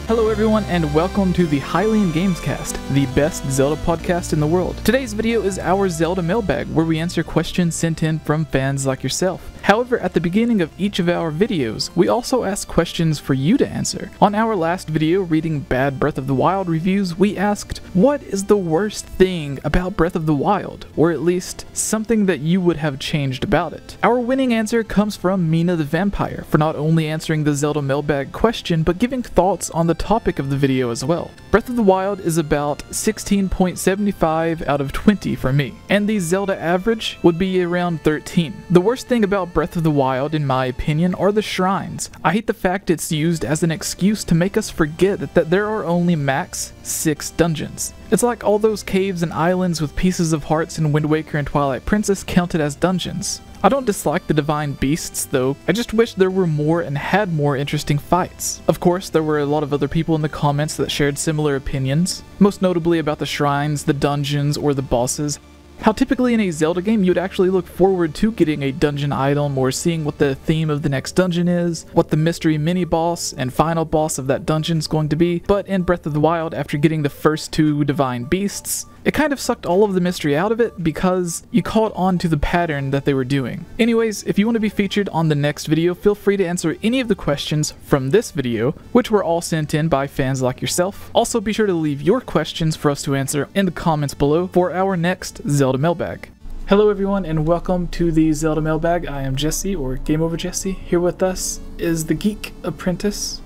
Hello everyone and welcome to the Hylian Gamescast, the best Zelda podcast in the world. Today's video is our Zelda Mailbag, where we answer questions sent in from fans like yourself. However, at the beginning of each of our videos, we also ask questions for you to answer. On our last video, reading bad Breath of the Wild reviews, we asked, what is the worst thing about Breath of the Wild? Or at least, something that you would have changed about it. Our winning answer comes from Mina the Vampire, for not only answering the Zelda Mailbag question, but giving thoughts on the topic of the video as well. Breath of the Wild is about 16.75 out of 20 for me, and the Zelda average would be around 13. The worst thing about Breath of the Wild, in my opinion, are the shrines. I hate the fact it's used as an excuse to make us forget that there are only max 6 dungeons. It's like all those caves and islands with pieces of hearts in Wind Waker and Twilight Princess counted as dungeons. I don't dislike the divine beasts though, I just wish there were more and had more interesting fights. Of course, there were a lot of other people in the comments that shared similar opinions, most notably about the shrines, the dungeons, or the bosses. How typically in a Zelda game you'd actually look forward to getting a dungeon item or seeing what the theme of the next dungeon is, what the mystery mini-boss and final boss of that dungeon is going to be, but in Breath of the Wild, after getting the first 2 divine beasts, it kind of sucked all of the mystery out of it because you caught on to the pattern that they were doing. Anyways, if you want to be featured on the next video, feel free to answer any of the questions from this video, which were all sent in by fans like yourself. Also, be sure to leave your questions for us to answer in the comments below for our next Zelda Mailbag. Hello everyone and welcome to the Zelda Mailbag. I am Jesse, or GameOverJesse. Here with us is the Geek Apprentice,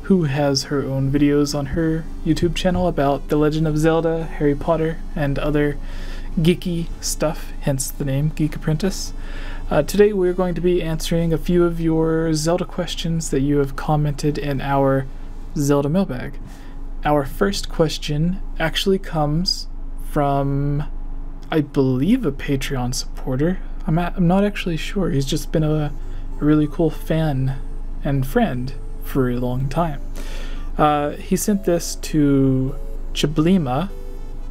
who has her own videos on her YouTube channel about The Legend of Zelda, Harry Potter, and other geeky stuff, hence the name Geek Apprentice. Today we're going to be answering a few of your Zelda questions that you have commented in our Zelda Mailbag. Our first question actually comes from, I believe, a Patreon supporter. I'm not actually sure. He's just been a really cool fan and friend for a long time. He sent this to Chablima,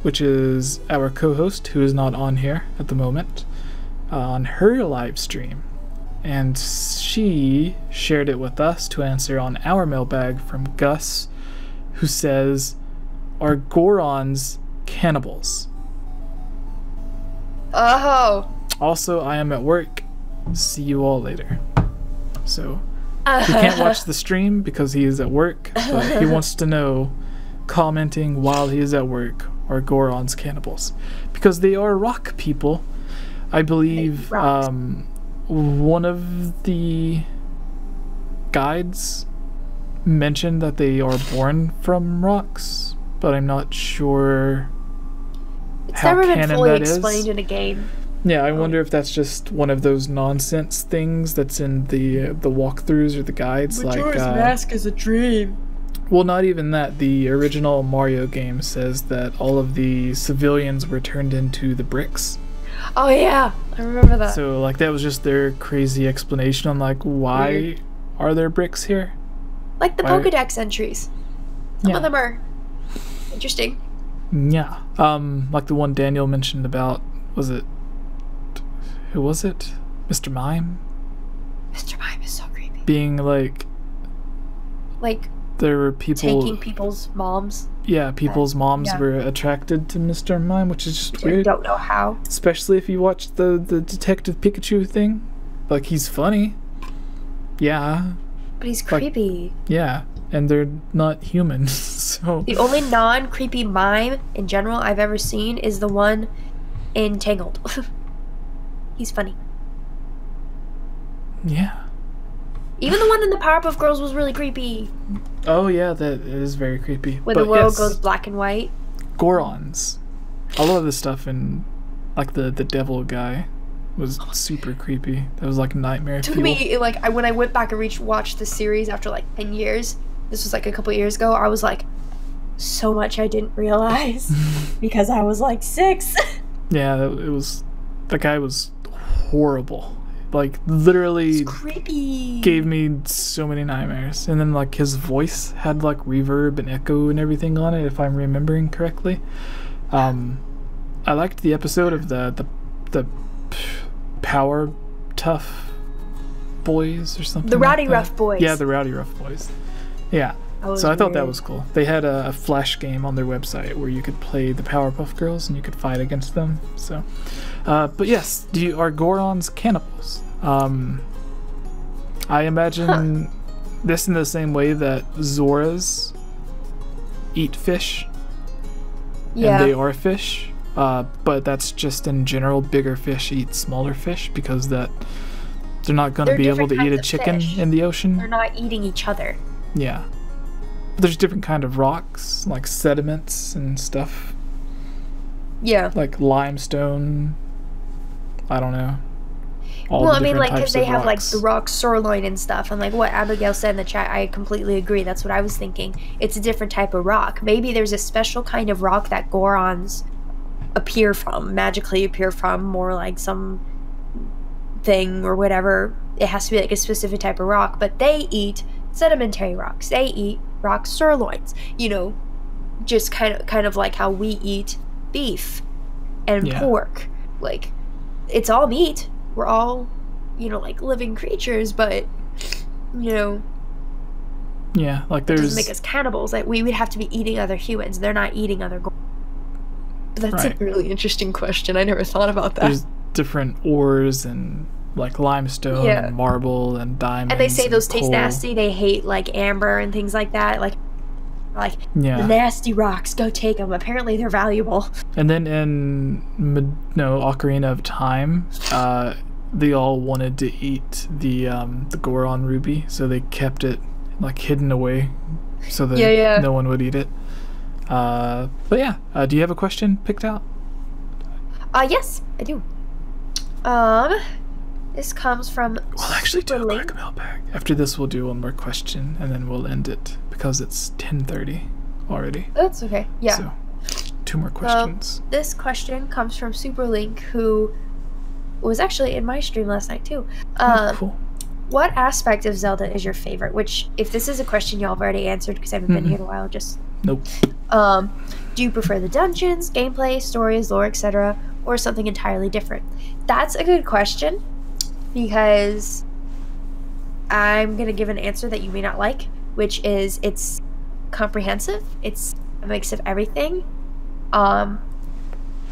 which is our co-host who is not on here at the moment, on her live stream, and she shared it with us to answer on our mailbag from Gus, who says, are Gorons cannibals? Oh. Also, I am at work. See you all later. So he can't watch the stream because he is at work, but he wants to know, commenting while he is at work, are Gorons cannibals? Because they are rock people. I believe one of the guides mentioned that they are born from rocks, but I'm not sure how never been canon fully that is. Explained in a game. Yeah, I wonder if that's just one of those nonsense things that's in the walkthroughs or the guides. Majora's Mask is a dream. Well, not even that. The original Mario game says that all of the civilians were turned into the bricks. Oh yeah, I remember that. So like that was just their crazy explanation on like why are there bricks here? Like the Pokédex entries. Some of them are interesting. Yeah. Like the one Daniel mentioned about, who was it? Mr. Mime? Mr. Mime is so creepy. Being like there were people taking people's moms. Yeah, people's moms were attracted to Mr. Mime, which is just weird. I don't know how. Especially if you watch the Detective Pikachu thing. Like, he's funny. Yeah. But he's creepy. Yeah, and they're not human, so... The only non-creepy mime in general I've ever seen is the one in Tangled. He's funny. Yeah. Even the one in the Powerpuff Girls was really creepy. Oh yeah, that is very creepy. When the world goes black and white. Gorons. A lot of the stuff in, like, the devil guy was super creepy. That was like nightmare fuel. To me, like, when I went back and watched the series after like 10 years, this was like a couple years ago, I was like, so much I didn't realize because I was like 6. Yeah, that guy was horrible. Like, literally creepy. Gave me so many nightmares. And then, like, his voice had, like, reverb and echo and everything on it, if I'm remembering correctly. I liked the episode of the Power Tough Boys or something. The Rowdy Rough Boys. Yeah, the Rowdy Rough Boys. Yeah. So I thought that was cool. They had a flash game on their website where you could play the Powerpuff Girls and you could fight against them. So, but yes, are Gorons cannibals? I imagine this in the same way that Zoras eat fish. Yeah. And they are fish. But that's just in general, bigger fish eat smaller fish because they're not going to be able to eat a chicken in the ocean. They're not eating each other. Yeah. There's different kind of rocks, like sediments and stuff. Yeah. Like limestone. I don't know. Well, I mean, like, because they have, like, the rock sirloin and stuff, and, like, what Abigail said in the chat, I completely agree. That's what I was thinking. It's a different type of rock. Maybe there's a special kind of rock that Gorons magically appear from, more like some thing or whatever. It has to be, like, a specific type of rock, but they eat sedimentary rocks. They eat rock sirloins, you know, just kind of like how we eat beef and pork. Like, it's all meat. We're all, you know, like living creatures, but, you know, yeah, like there's, it doesn't make us cannibals. Like, we would have to be eating other humans. They're not eating other. But that's a really interesting question. I never thought about that. There's different ores and like limestone and marble and diamonds. And they say those taste nasty. They hate like amber and things like that. Like the nasty rocks. Go take them. Apparently they're valuable. And then in Ocarina of Time, they all wanted to eat the Goron ruby, so they kept it like hidden away so that no one would eat it. But yeah, do you have a question picked out? Yes, I do. This comes from. We'll actually do a quick mailbag. After this, we'll do one more question, and then we'll end it because it's 10:30 already. That's okay. Yeah. So, 2 more questions. This question comes from Superlink, who was actually in my stream last night too. Cool. What aspect of Zelda is your favorite? Which, if this is a question y'all have already answered because I haven't been here in a while, just. Nope. Do you prefer the dungeons, gameplay, stories, lore, etc., or something entirely different? That's a good question, because I'm going to give an answer that you may not like, which is it's comprehensive. It's a mix of everything.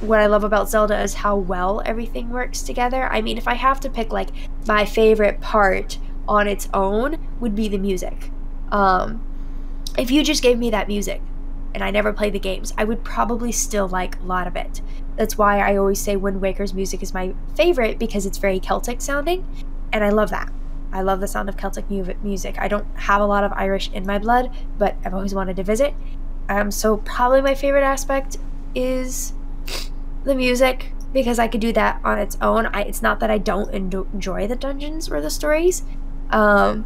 What I love about Zelda is how well everything works together. I mean, if I have to pick, like, my favorite part on its own would be the music. If you just gave me that music and I never played the games, I would probably still like a lot of it. That's why I always say Wind Waker's music is my favorite, because it's very Celtic sounding, and I love that. I love the sound of Celtic music. I don't have a lot of Irish in my blood, but I've always wanted to visit. So probably my favorite aspect is the music, because I could do that on its own. It's not that I don't enjoy the dungeons or the stories, but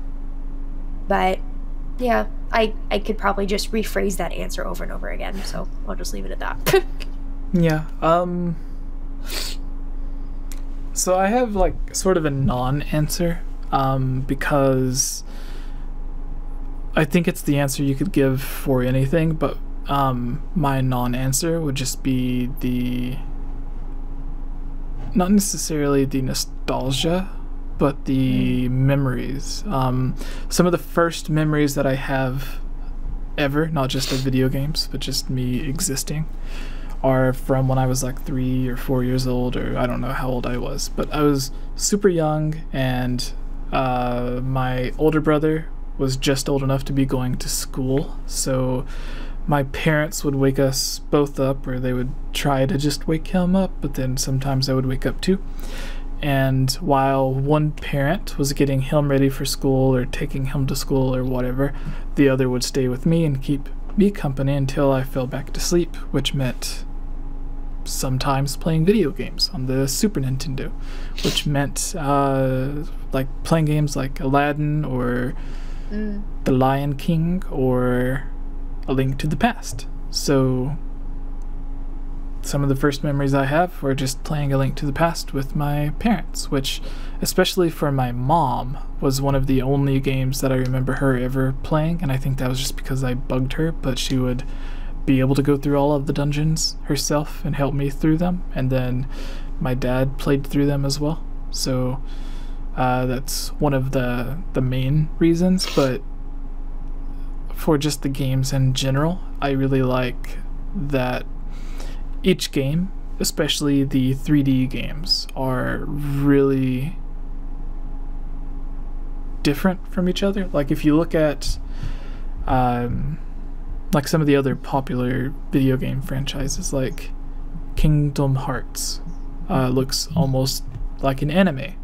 yeah, I could probably just rephrase that answer over and over again, so I'll just leave it at that. Yeah, so I have like sort of a non-answer, because I think it's the answer you could give for anything, but my non-answer would just be not necessarily the nostalgia, but the memories. Some of the first memories that I have ever, not just of video games, but just me existing, are from when I was like 3 or 4 years old, or I don't know how old I was, but I was super young, and my older brother was just old enough to be going to school, so my parents would wake us both up, or they would try to just wake him up, but then sometimes I would wake up too. And while one parent was getting him ready for school or taking him to school or whatever, the other would stay with me and keep me company until I fell back to sleep, which meant sometimes playing video games on the Super Nintendo, which meant like playing games like Aladdin or The Lion King or A Link to the Past. So some of the first memories I have were just playing A Link to the Past with my parents, which, especially for my mom, was one of the only games that I remember her ever playing, and I think that was just because I bugged her, but she would be able to go through all of the dungeons herself and help me through them, and then my dad played through them as well. So that's one of the main reasons, but for just the games in general, I really like that each game, especially the 3D games, are really different from each other. Like if you look at like some of the other popular video game franchises, like Kingdom Hearts, looks almost like an anime.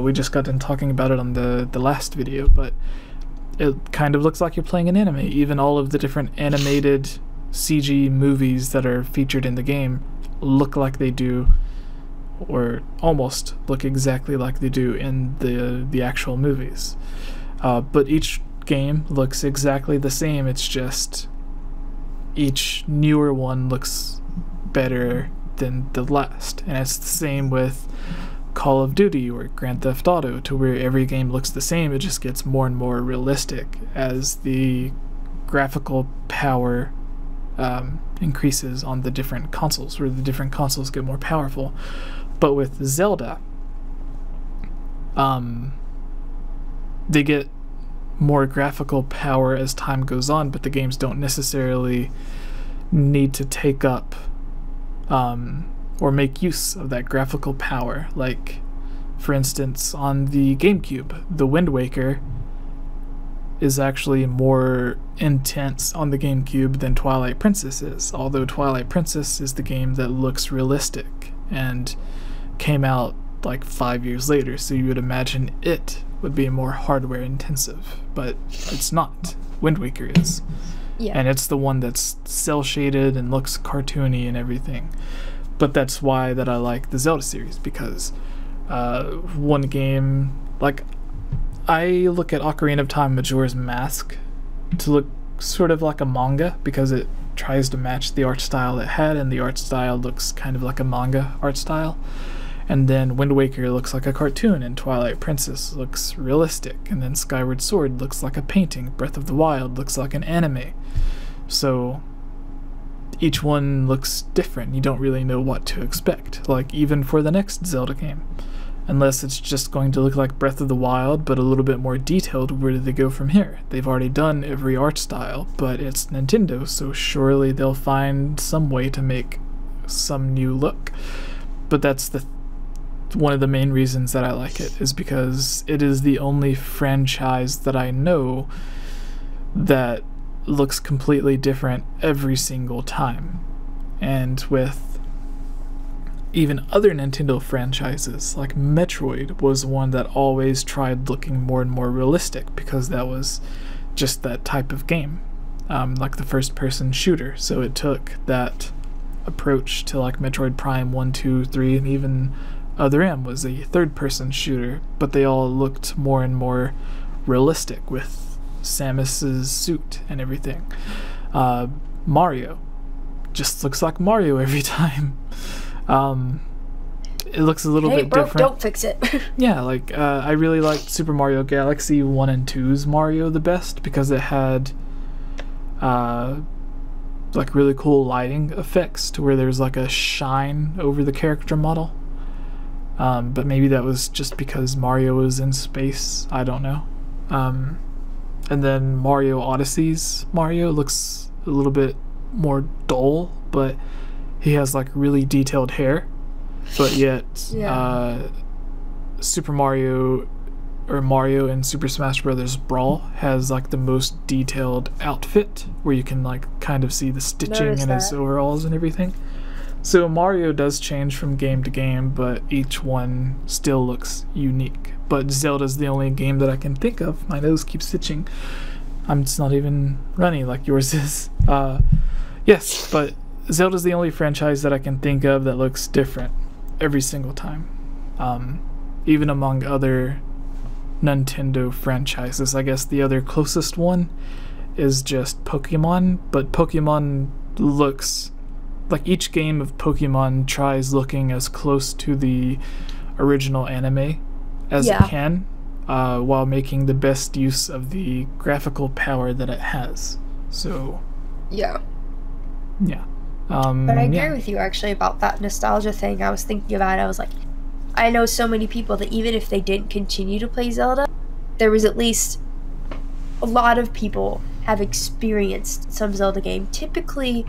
We just got done talking about it on the last video, but it kind of looks like you're playing an anime. Even all of the different animated CG movies that are featured in the game look like they do, or almost look exactly like they do in the actual movies. But each game looks exactly the same. It's just each newer one looks better than the last, and it's the same with Call of Duty or Grand Theft Auto, to where every game looks the same. It just gets more and more realistic as the graphical power increases on the different consoles, where the different consoles get more powerful. But with Zelda, they get more graphical power as time goes on, but the games don't necessarily need to take up or make use of that graphical power. Like, for instance, on the GameCube, the Wind Waker is actually more intense on the GameCube than Twilight Princess is, although Twilight Princess is the game that looks realistic and came out like 5 years later, so you would imagine it would be more hardware intensive, but it's not. Wind Waker is. Yeah. And it's the one that's cel shaded and looks cartoony and everything. But that's why that I like the Zelda series, because one game, like, I look at Ocarina of Time Majora's Mask to look sort of like a manga, because it tries to match the art style it had, and the art style looks kind of like a manga art style. And then Wind Waker looks like a cartoon, and Twilight Princess looks realistic, and then Skyward Sword looks like a painting, Breath of the Wild looks like an anime. So each one looks different. You don't really know what to expect, like even for the next Zelda game. Unless it's just going to look like Breath of the Wild, but a little bit more detailed. Where do they go from here? They've already done every art style, but it's Nintendo, so surely they'll find some way to make some new look. But that's one of the main reasons that I like it, is because it is the only franchise that I know that looks completely different every single time. And with even other Nintendo franchises, like Metroid was one that always tried looking more and more realistic, because that was just that type of game, like the first-person shooter. So it took that approach to like Metroid Prime 1, 2, 3, and even Other M was a third-person shooter, but they all looked more and more realistic with Samus's suit and everything. Mario just looks like Mario every time. It looks a little bit different. Don't fix it. Yeah, like I really liked Super Mario Galaxy 1 and 2's Mario the best, because it had like really cool lighting effects to where there's like a shine over the character model. But maybe that was just because Mario was in space, I don't know. And then Mario Odyssey's Mario looks a little bit more dull, but he has like really detailed hair. But yet, Super Mario, or Mario in Super Smash Bros. Brawl, has like the most detailed outfit, where you can like kind of see the stitching in his overalls and everything. So Mario does change from game to game, but each one still looks unique. But Zelda's the only game that I can think of. My nose keeps itching. It's not even runny like yours is. Yes, but Zelda's the only franchise that I can think of that looks different every single time. Even among other Nintendo franchises, I guess the other closest one is just Pokemon, but Pokemon looks like each game of Pokemon tries looking as close to the original anime as it can, while making the best use of the graphical power that it has. So yeah. But I agree with you actually about that nostalgia thing. I was thinking about it. I was like, I know so many people that even if they didn't continue to play Zelda, there was at least a lot of people have experienced some Zelda game. Typically,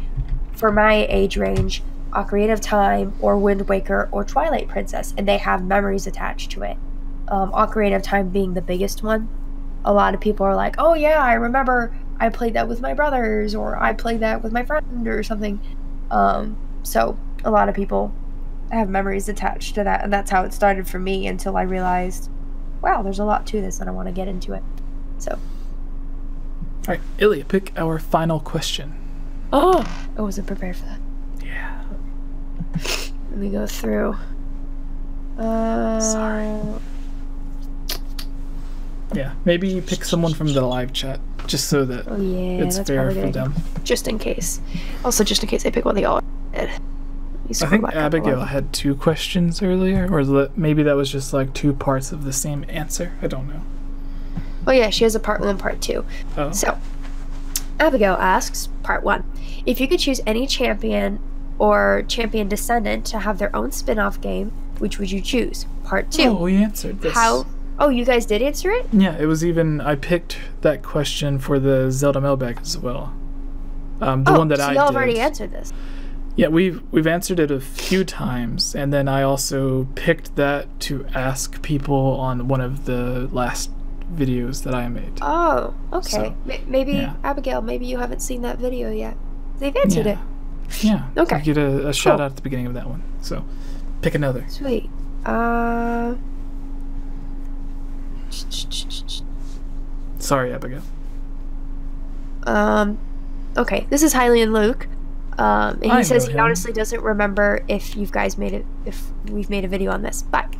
for my age range, Ocarina of Time or Wind Waker or Twilight Princess, and they have memories attached to it. Ocarina of Time being the biggest one. A lot of people are like, oh yeah, I remember I played that with my brothers, or I played that with my friend or something. So a lot of people have memories attached to that, and that's how it started for me until I realized, wow, there's a lot to this and I want to get into it. So. Alright, Ilya, pick our final question. Oh, I wasn't prepared for that. Yeah. Let me go through. Sorry. Yeah, maybe you pick someone from the live chat, just so that it's fair for them. Just in case. Also, just in case I pick one they all did. I think Abigail had 2 questions earlier, or maybe that was just like 2 parts of the same answer. I don't know. Oh yeah, she has a part 1, part 2. Oh. So, Abigail asks, part 1. If you could choose any champion or champion descendant to have their own spin-off game, which would you choose? Part 2. Oh, we answered this. How? Oh, you guys did answer it? Yeah, it was even, I picked that question for the Zelda Mailbag as well. The one that I did. So y'all have already answered this. Yeah, we've answered it a few times, and then I also picked that to ask people on one of the last videos that I made. Oh, okay. So, maybe, yeah. Abigail, maybe you haven't seen that video yet. They've answered it. Yeah. Okay. You get a shout out at the beginning of that one. So, pick another. Sweet. Sorry, Abigail. Okay, this is Hylian Luke. And he says he him. honestly doesn't remember if you guys made it, if we've made a video on this. But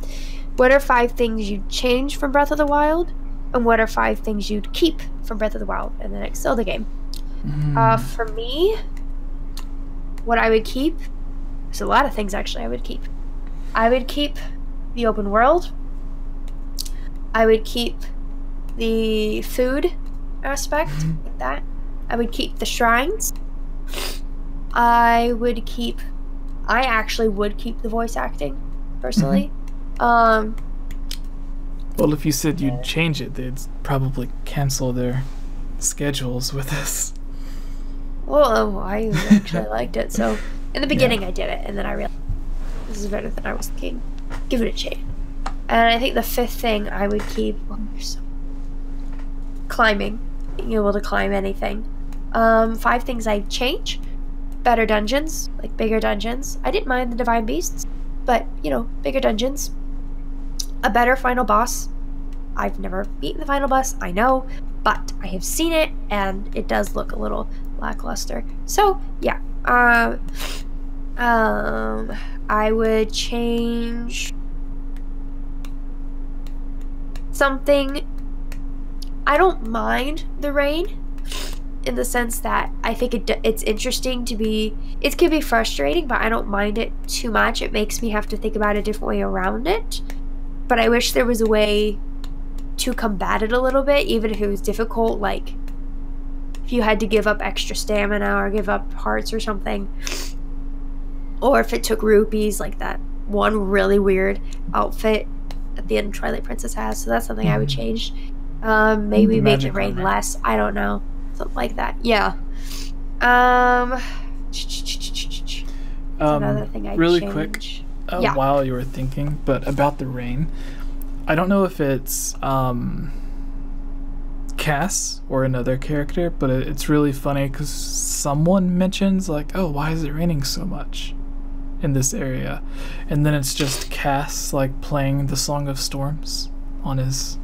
what are 5 things you'd change from Breath of the Wild, and what are 5 things you'd keep from Breath of the Wild in the next Zelda game? For me, what I would keep, there's a lot of things actually I would keep. I would keep the open world. I would keep the food aspect, like that. I would keep the shrines. I actually would keep the voice acting, personally. Well, if you said you'd change it, they'd probably cancel their schedules with us. Well, I actually liked it, so in the beginning I did it, and then I realized this is better than I was thinking. Give it a chance. And I think the 5th thing I would keep, climbing, being able to climb anything. 5 things I'd change: better dungeons, like bigger dungeons. I didn't mind the Divine Beasts, but bigger dungeons. A better final boss. I've never beaten the final boss, I know, but I have seen it, and it does look a little lackluster. So yeah, I would change something. I don't mind the rain, in the sense that I think it's interesting to be, it can be frustrating, but I don't mind it too much. It makes me have to think about a different way around it. But I wish there was a way to combat it a little bit, even if it was difficult, like if you had to give up extra stamina or give up hearts or something. Or if it took rupees, like that one really weird outfit at the end Twilight Princess has. So that's something I would change. Maybe make it rain less. I don't know. Something like that. Yeah. Another thing I'd really change. Quick, while you were thinking, but about the rain, I don't know if it's Cass or another character, but it's really funny because someone mentions like, oh, why is it raining so much in this area? And then it's just Cass like playing the Song of Storms on his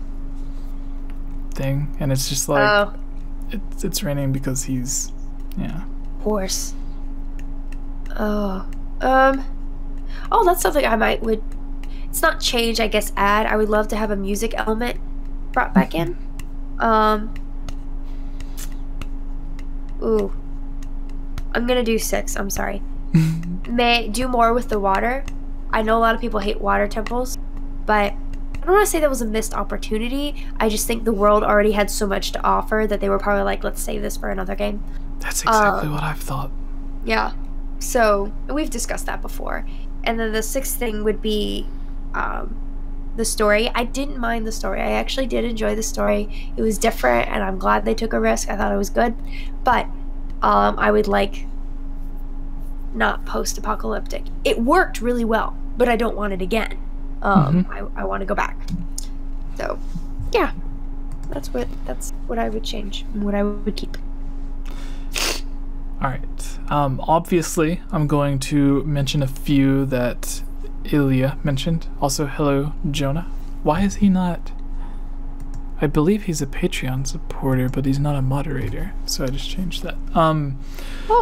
thing, and it's just like it's raining because he's horse. That's something I would, it's not change, I guess add. I would love to have a music element brought back in. Ooh, I'm gonna do 6. I'm sorry. May do more with the water. I know a lot of people hate water temples, but I don't want to say that was a missed opportunity. I just think the world already had so much to offer that they were probably like, let's save this for another game. That's exactly what I've thought. Yeah. So we've discussed that before. And then the 6th thing would be the story. I didn't mind the story. I actually did enjoy the story. It was different, and I'm glad they took a risk. I thought it was good. But I would like not post-apocalyptic. It worked really well, but I don't want it again. I want to go back. So, yeah. That's what I would change and what I would keep. Alright. Obviously, I'm going to mention a few that Ilya mentioned. Also, hello, Jonah. Why is he not... I believe he's a Patreon supporter, but he's not a moderator. So I just changed that.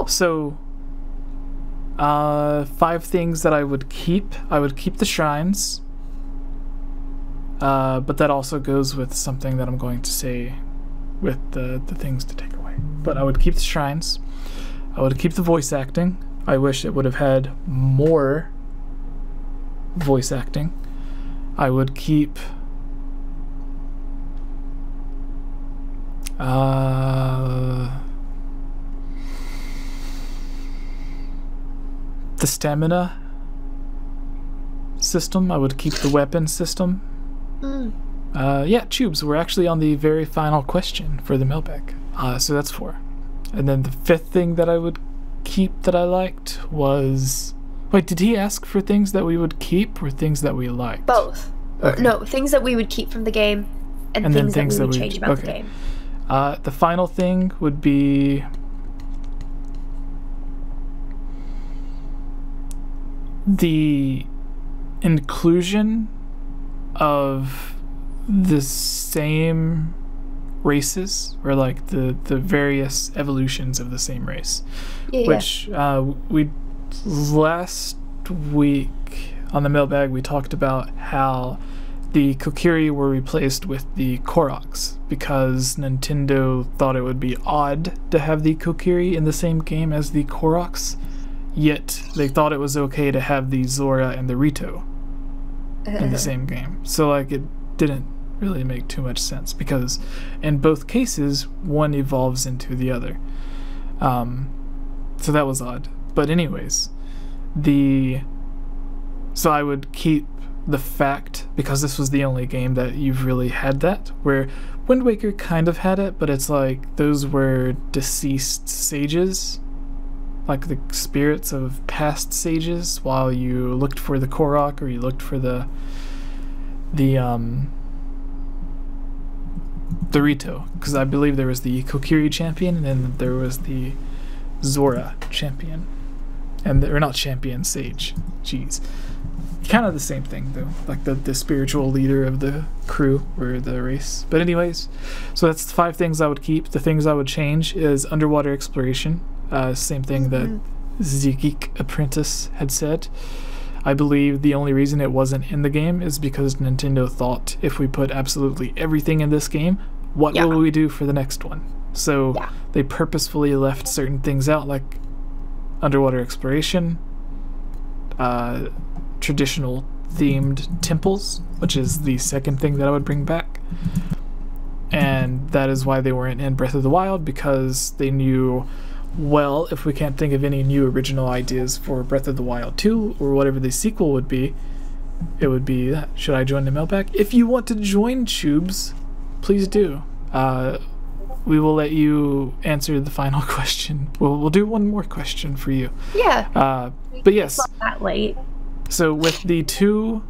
So, 5 things that I would keep. I would keep the shrines. But that also goes with something that I'm going to say with the things to take away. But I would keep the shrines. I would keep the voice acting. I wish it would have had more voice acting. I would keep the stamina system. I would keep the weapon system. Yeah, Tubes, we're actually on the very final question for the mailbag. So that's 4. And then the 5th thing that I would keep that I liked was... Wait, did he ask for things that we would keep or things that we liked? Both. Okay. No, things that we would keep from the game and things that we would change about the game. The final thing would be... the inclusion of the same races, or like the various evolutions of the same race. Which we last week on the mailbag we talked about how the Kokiri were replaced with the Koroks because Nintendo thought it would be odd to have the Kokiri in the same game as the Koroks, yet they thought it was okay to have the Zora and the Rito in the same game. So like it didn't really make too much sense because in both cases one evolves into the other. So that was odd. But anyways, so I would keep the fact, because this was the only game that you've really had that, where Wind Waker kind of had it, but it's like those were deceased sages, like the spirits of past sages, while you looked for the Korok or you looked for the Rito, because I believe there was the Kokiri champion and then there was the Zora champion, and or not champion, sage. Jeez, kind of the same thing though, like the spiritual leader of the crew or the race. But anyways, so that's the 5 things I would keep. The things I would change is underwater exploration. Same thing that the Geek Apprentice had said. I believe the only reason it wasn't in the game is because Nintendo thought, if we put absolutely everything in this game, what will we do for the next one? So they purposefully left certain things out, like underwater exploration, traditional themed temples, which is the second thing that I would bring back. And that is why they weren't in Breath of the Wild, because they knew, well, if we can't think of any new original ideas for Breath of the Wild 2 or whatever the sequel would be, it would be that. Should I join the mailbag? If you want to join, Tubes, please do. We will let you answer the final question. We'll do one more question for you. Yeah. But yes. It's not that late. So with the two,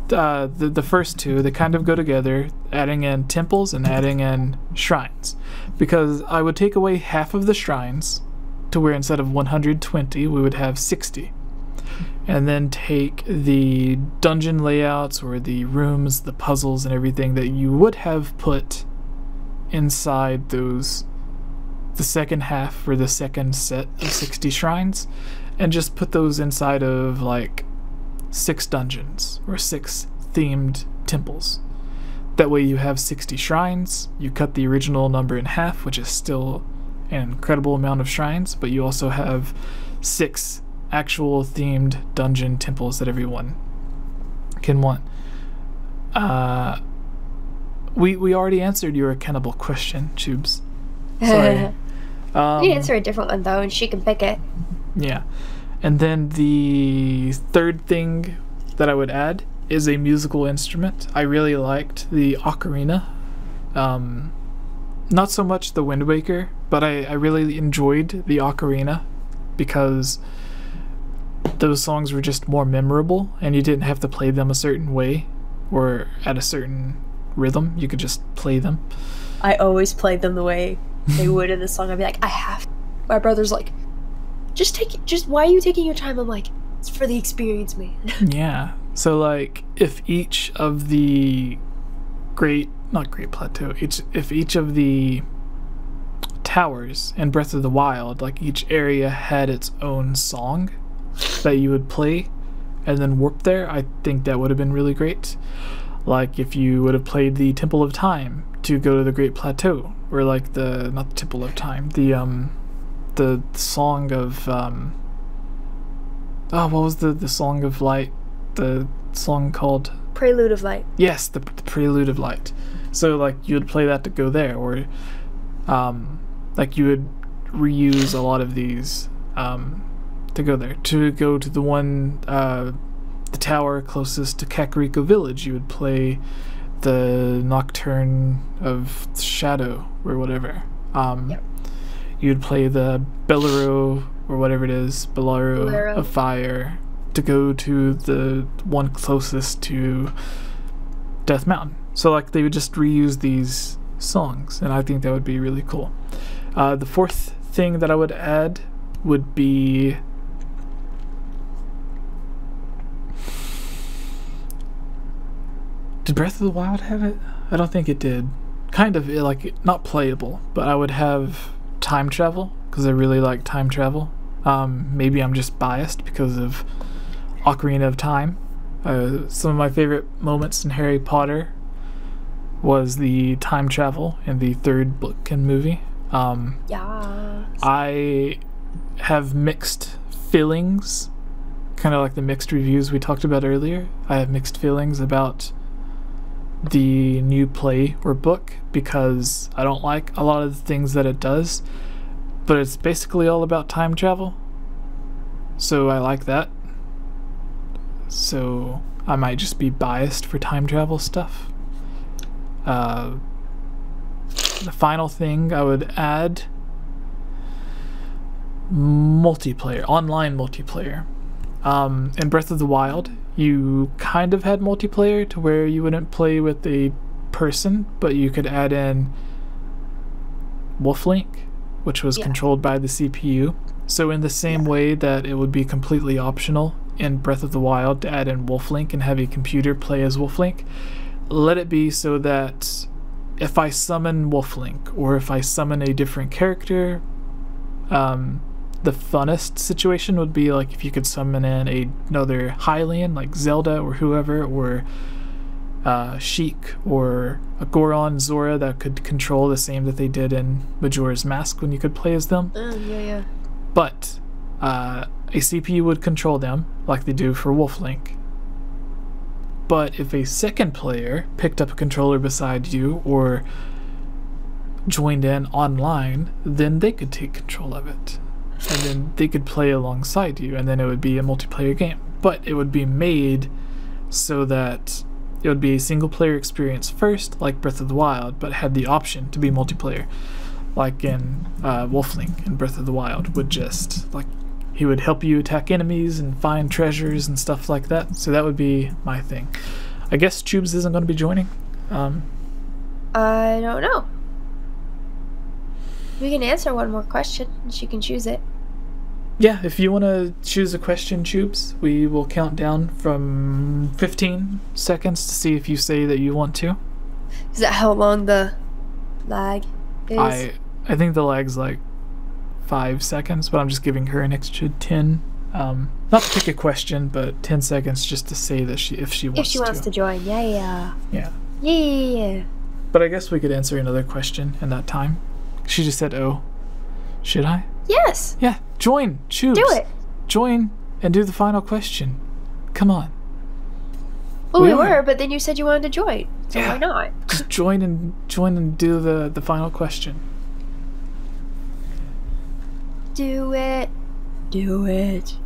the first two, they kind of go together, adding in temples and adding in shrines. Because I would take away half of the shrines to where instead of 120, we would have 60. And then take the dungeon layouts or the rooms, the puzzles and everything that you would have put inside those, the second half or the second set of 60 shrines, and just put those inside of like 6 dungeons or 6 themed temples. That way you have 60 shrines, you cut the original number in half, which is still an incredible amount of shrines, but you also have 6 actual themed dungeon temples that everyone can want. We already answered your cannibal question, Tubes. Sorry. You answer a different one though, and she can pick it. Yeah. And then the third thing that I would add is a musical instrument. I really liked the ocarina. Not so much the Wind Waker, but I really enjoyed the ocarina because those songs were just more memorable, and you didn't have to play them a certain way or at a certain rhythm. You could just play them. I always played them the way they would in the song. I'd be like, I have to. My brother's like, just why are you taking your time? I'm like, it's for the experience, man. Yeah. So like, if each of the if each of the towers in Breath of the Wild, like each area had its own song that you would play and then warp there, I think that would have been really great. Like if you would have played the Temple of Time to go to the Great Plateau, or like not the Temple of Time, the song of what was the song of light? The song called Prelude of Light. Yes, the Prelude of Light. So like you would play that to go there, or like you would reuse a lot of these to go there. To go to the one the tower closest to Kakariko Village, you would play the Nocturne of Shadow or whatever. Yep. You'd play the Bellaro or whatever it is, Bellaro of Fire, to go to the one closest to Death Mountain. So like they would just reuse these songs, and I think that would be really cool. The fourth thing that I would add would be did Breath of the Wild have it? I don't think it did. Kind of like not playable, but I would have time travel because I really like time travel. Maybe I'm just biased because of Ocarina of Time. Some of my favorite moments in Harry Potter was the time travel in the third book and movie. Yeah. I have mixed feelings, kind of like the mixed reviews we talked about earlier. I have mixed feelings about the new play or book because I don't like a lot of the things that it does, but it's basically all about time travel, so I like that. So I might just be biased for time travel stuff. The final thing I would add, multiplayer, online multiplayer. In Breath of the Wild, you kind of had multiplayer to where you wouldn't play with a person, but you could add in Wolf Link, which was controlled by the CPU. So in the same way that it would be completely optional in Breath of the Wild to add in Wolf Link and have a computer play as Wolf Link, let it be so that if I summon Wolf Link or if I summon a different character, the funnest situation would be like if you could summon in another Hylian like Zelda or whoever, or Sheik or a Goron, Zora, that could control the same that they did in Majora's Mask when you could play as them. Yeah. But a CPU would control them like they do for Wolf Link. But if a second player picked up a controller beside you or joined in online, then they could take control of it. And then they could play alongside you, and then it would be a multiplayer game. But it would be made so that it would be a single player experience first, like Breath of the Wild, but had the option to be multiplayer. Like in Wolf Link in Breath of the Wild would just, like, he would help you attack enemies and find treasures and stuff like that. So that would be my thing. I guess Tubes isn't going to be joining. I don't know. We can answer one more question, and she can choose it. Yeah, if you want to choose a question, Tubes, we will count down from 15 seconds to see if you say that you want to. Is that how long the lag is? I think the lag's like 5 seconds, but I'm just giving her an extra 10. Not to pick a question, but 10 seconds just to say that if she wants to join. Yeah. But I guess we could answer another question in that time. She just said, "Oh, should I?" Yes. Yeah, join. Choose. Do it. Join and do the final question. Come on. Well, we were, but then you said you wanted to join, so why not? Just join and do the final question. Do it. Do it.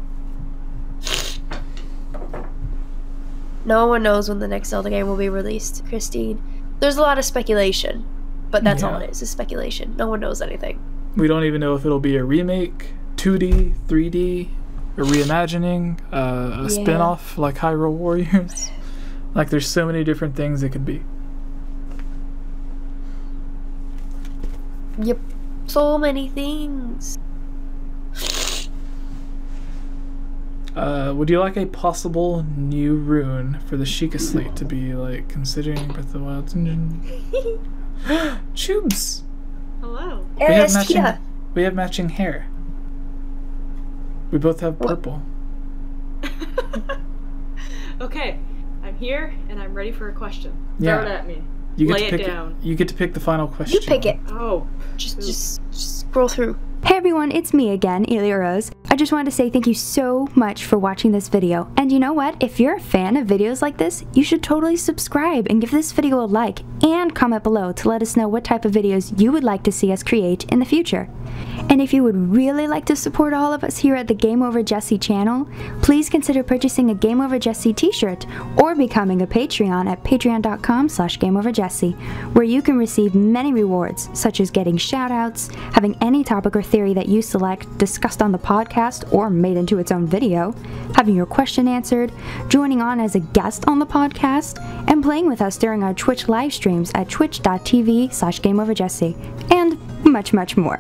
No one knows when the next Zelda game will be released, Christine. There's a lot of speculation, but that's all it is speculation. No one knows anything. We don't even know if it'll be a remake, 2D, 3D, a reimagining, a spin-off like Hyrule Warriors. Like, there's so many different things it could be. Yep. So many things. Would you like a possible new rune for the Sheikah Slate to be, like, considering Breath of the Wild's engine? Tubes! Hello. We have matching hair. We both have purple. Okay, I'm here and I'm ready for a question. Yeah. Throw it at me. You get Lay to pick it down. You get to pick the final question. You pick it. Oh. Just scroll through. Hey everyone, it's me again, Elia Rose. I just wanted to say thank you so much for watching this video. And you know what? If you're a fan of videos like this, you should totally subscribe and give this video a like and comment below to let us know what type of videos you would like to see us create in the future. And if you would really like to support all of us here at the GameOverJesse channel, please consider purchasing a GameOverJesse t-shirt or becoming a Patreon at patreon.com/GameOverJesse, where you can receive many rewards, such as getting shoutouts, having any topic or theory that you select discussed on the podcast or made into its own video, having your question answered, joining on as a guest on the podcast, and playing with us during our Twitch live streams at twitch.tv/GameOverJesse, and much, much more.